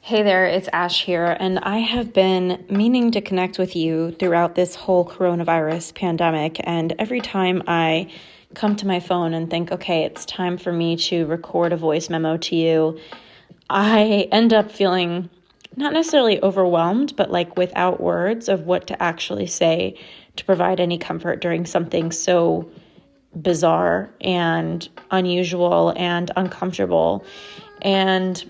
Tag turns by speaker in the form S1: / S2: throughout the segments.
S1: Hey there, it's Ash here, and I have been meaning to connect with you throughout this whole coronavirus pandemic, and every time I come to my phone and think, okay, it's time for me to record a voice memo to you, I end up feeling not necessarily overwhelmed, but like without words of what to actually say to provide any comfort during something so bizarre and unusual and uncomfortable. And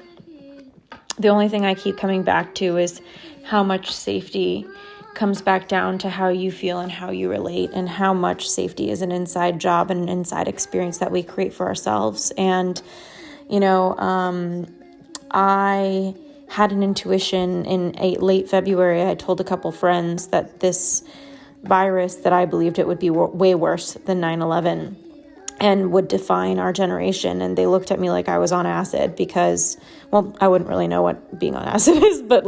S1: the only thing I keep coming back to is how much safety comes back down to how you feel and how you relate, and how much safety is an inside job and an inside experience that we create for ourselves. And, I had an intuition in late February. I told a couple friends that this virus, that I believed it would be way worse than 9/11 and would define our generation. And they looked at me like I was on acid because, well, I wouldn't really know what being on acid is, but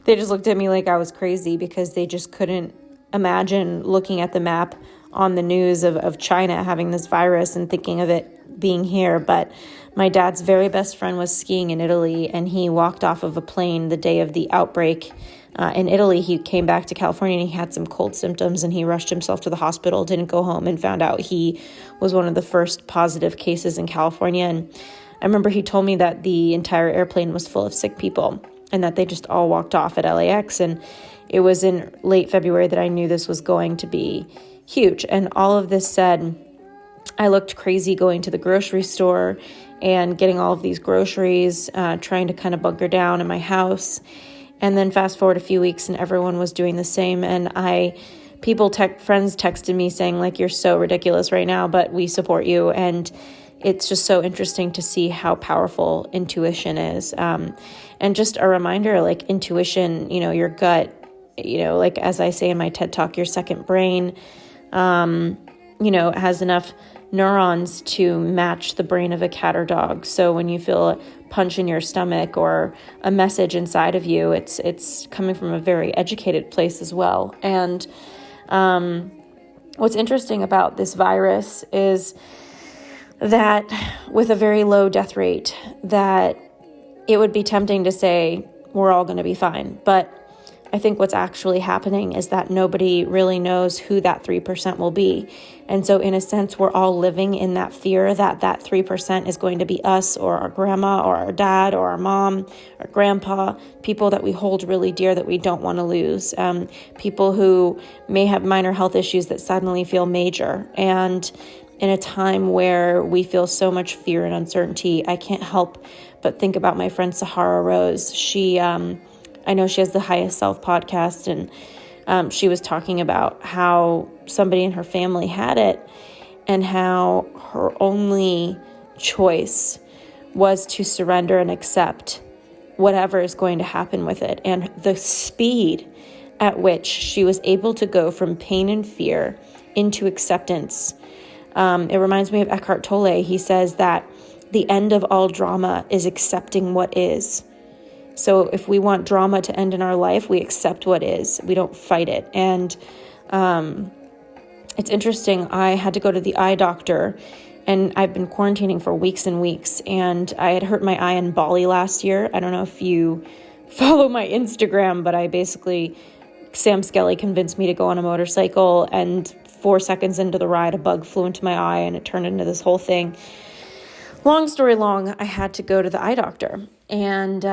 S1: they just looked at me like I was crazy because they just couldn't imagine looking at the map on the news of China having this virus and thinking of it being here. But my dad's very best friend was skiing in Italy, and he walked off of a plane the day of the outbreak. In Italy, he came back to California and he had some cold symptoms, and he rushed himself to the hospital, didn't go home, and found out he was one of the first positive cases in California. And I remember he told me that the entire airplane was full of sick people and that they just all walked off at LAX. And it was in late February that I knew this was going to be huge. And all of this said, I looked crazy going to the grocery store and getting all of these groceries, trying to kind of bunker down in my house. And then fast forward a few weeks and everyone was doing the same. And friends texted me saying, like, you're so ridiculous right now, but we support you. And it's just so interesting to see how powerful intuition is. And just a reminder, like intuition, your gut, as I say in my TED Talk, your second brain, has enough neurons to match the brain of a cat or dog. So when you feel a punch in your stomach or a message inside of you, it's coming from a very educated place as well. And what's interesting about this virus is that with a very low death rate, that it would be tempting to say we're all going to be fine. But I think what's actually happening is that nobody really knows who that 3% will be. And so in a sense, we're all living in that fear that 3% is going to be us or our grandma or our dad or our mom or grandpa, people that we hold really dear that we don't want to lose, people who may have minor health issues that suddenly feel major. And in a time where we feel so much fear and uncertainty, I can't help but think about my friend Sahara Rose. I know she has the Highest Self podcast, and she was talking about how somebody in her family had it and how her only choice was to surrender and accept whatever is going to happen with it. And the speed at which she was able to go from pain and fear into acceptance. It reminds me of Eckhart Tolle. He says that the end of all drama is accepting what is. So if we want drama to end in our life, we accept what is. We don't fight it. And it's interesting. I had to go to the eye doctor, and I've been quarantining for weeks and weeks. And I had hurt my eye in Bali last year. I don't know if you follow my Instagram, but Sam Skelly convinced me to go on a motorcycle. And 4 seconds into the ride, a bug flew into my eye, and it turned into this whole thing. Long story long, I had to go to the eye doctor. And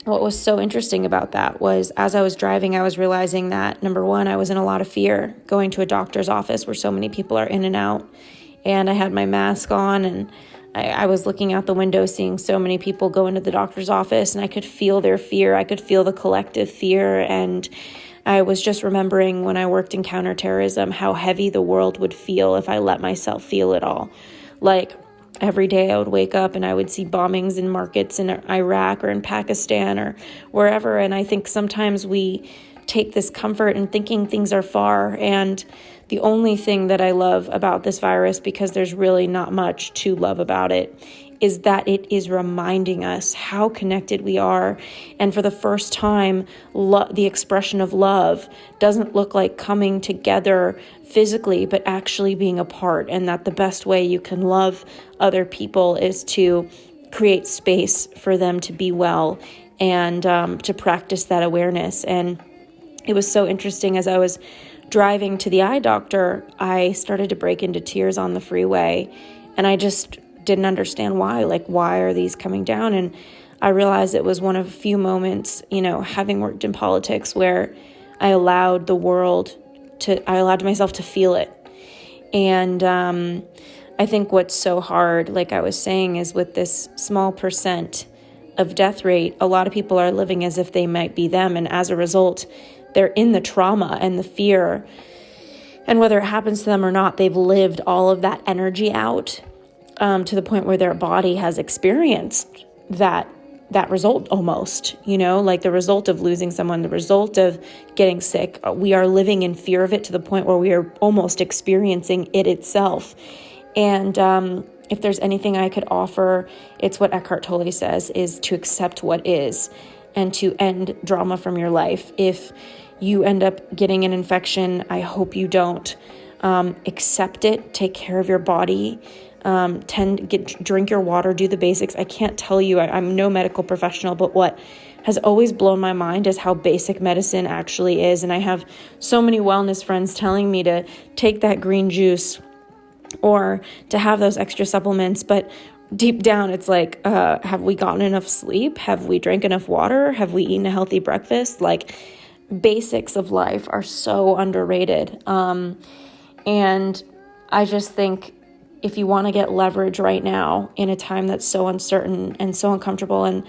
S1: what was so interesting about that was, as I was driving, I was realizing that, number one, I was in a lot of fear going to a doctor's office where so many people are in and out. And I had my mask on, and I was looking out the window, seeing so many people go into the doctor's office, and I could feel their fear. I could feel the collective fear. And I was just remembering when I worked in counterterrorism, how heavy the world would feel if I let myself feel it all. Like, every day I would wake up and I would see bombings in markets in Iraq or in Pakistan or wherever. And I think sometimes we take this comfort in thinking things are far. And the only thing that I love about this virus, because there's really not much to love about it, is that it is reminding us how connected we are. And for the first time, the expression of love doesn't look like coming together physically, but actually being apart. And that the best way you can love other people is to create space for them to be well and to practice that awareness. And it was so interesting. As I was driving to the eye doctor, I started to break into tears on the freeway, and I just didn't understand why. Like, why are these coming down? And I realized it was one of a few moments, having worked in politics, where I allowed myself to feel it. And I think what's so hard, like I was saying, is with this small percent of death rate, a lot of people are living as if they might be them. And as a result, they're in the trauma and the fear. And whether it happens to them or not, they've lived all of that energy out to the point where their body has experienced that result almost, like the result of losing someone, the result of getting sick. We are living in fear of it to the point where we are almost experiencing it itself. And if there's anything I could offer, it's what Eckhart Tolle says, is to accept what is and to end drama from your life. If you end up getting an infection, I hope you don't. Accept it, take care of your body. Drink your water, do the basics. I can't tell you, I'm no medical professional, but what has always blown my mind is how basic medicine actually is. And I have so many wellness friends telling me to take that green juice or to have those extra supplements. But deep down, it's like, have we gotten enough sleep? Have we drank enough water? Have we eaten a healthy breakfast? Like, basics of life are so underrated. And I just think, if you want to get leverage right now in a time that's so uncertain and so uncomfortable, and,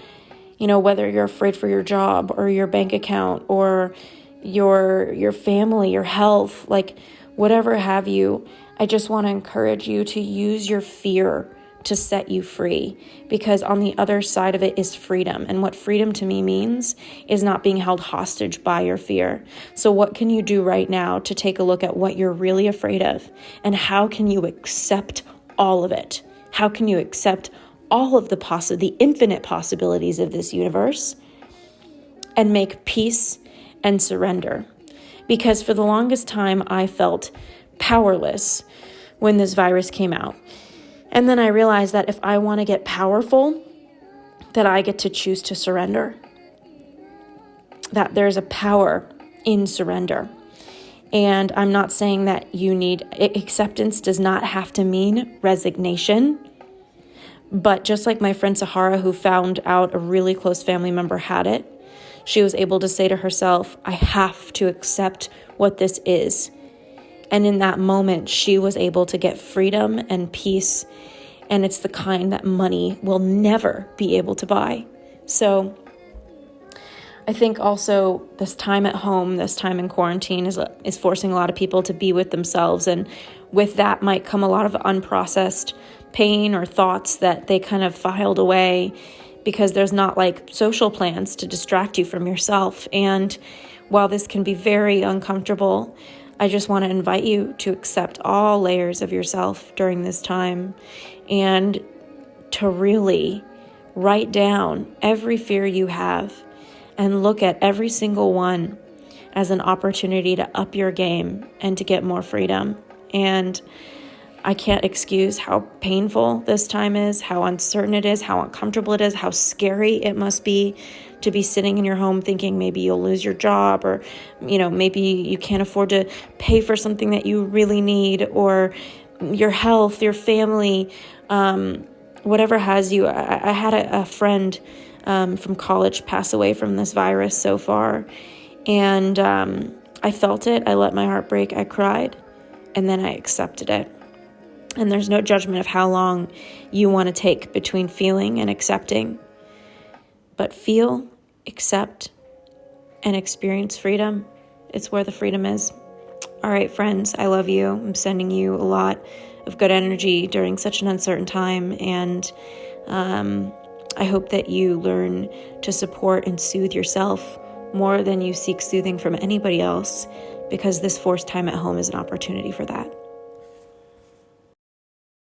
S1: whether you're afraid for your job or your bank account or your family, your health, like whatever have you, I just want to encourage you to use your fear to set you free, because on the other side of it is freedom. And what freedom to me means is not being held hostage by your fear. So what can you do right now to take a look at what you're really afraid of, and how can you accept all of it? How can you accept all of the infinite possibilities of this universe and make peace and surrender? Because for the longest time, I felt powerless when this virus came out. And then I realized that if I want to get powerful, that I get to choose to surrender. That there's a power in surrender. And I'm not saying that acceptance does not have to mean resignation. But just like my friend Sahara, who found out a really close family member had it, she was able to say to herself, I have to accept what this is. And in that moment, she was able to get freedom and peace. And it's the kind that money will never be able to buy. So I think also this time at home, this time in quarantine is forcing a lot of people to be with themselves. And with that might come a lot of unprocessed pain or thoughts that they kind of filed away because there's not like social plans to distract you from yourself. And while this can be very uncomfortable, I just want to invite you to accept all layers of yourself during this time and to really write down every fear you have and look at every single one as an opportunity to up your game and to get more freedom. And I can't excuse how painful this time is, how uncertain it is, how uncomfortable it is, how scary it must be to be sitting in your home thinking maybe you'll lose your job, or, maybe you can't afford to pay for something that you really need, or your health, your family, whatever has you. I had a friend from college pass away from this virus so far, and I felt it. I let my heart break. I cried, and then I accepted it. And there's no judgment of how long you want to take between feeling and accepting. But feel, accept, and experience freedom. It's where the freedom is. All right, friends, I love you. I'm sending you a lot of good energy during such an uncertain time. And I hope that you learn to support and soothe yourself more than you seek soothing from anybody else, because this forced time at home is an opportunity for that.